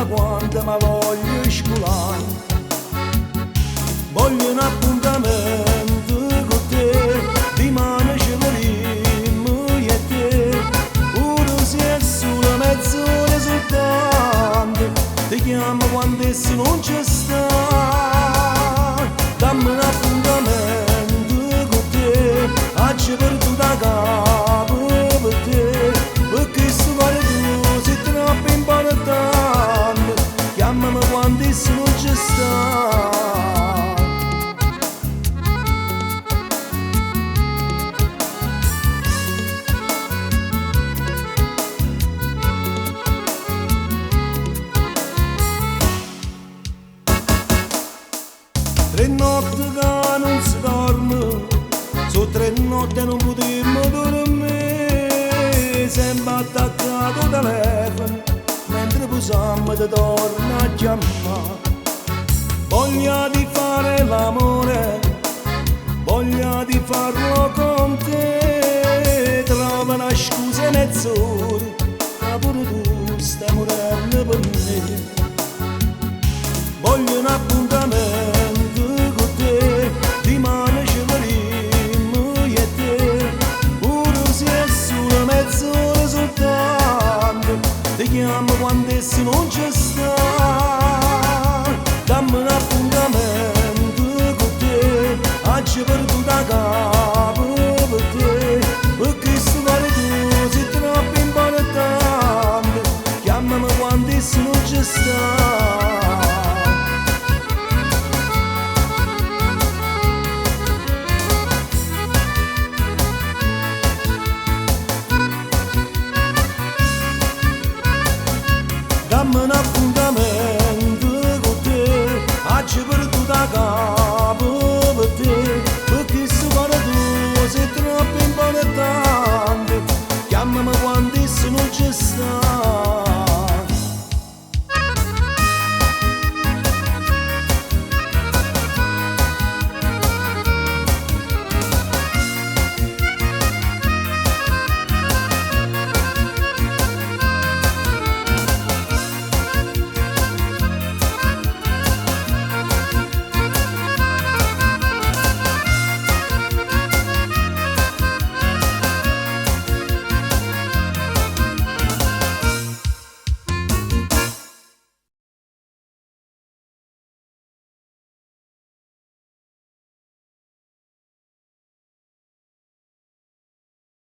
da quando mi voglio scolare. Voglio un appuntamento con te, rimane ce l'erimo io e te. Ora si è solo mezz'ora soltanto, ti chiamo quando esso non ci sta. Dammi un appuntamento con te, faccio per tutta capo per te, perché sto cuore tuo sei troppo importante. Chiamami quando esso non ci sta. Tre notti che non si dorme, su tre notti non potremmo dormire, sempre attaccato al telefono, mentre possiamo ti torna a chiamare. Voglia di fare l'amore, voglia di farlo con te, trova una scusa mezz'ora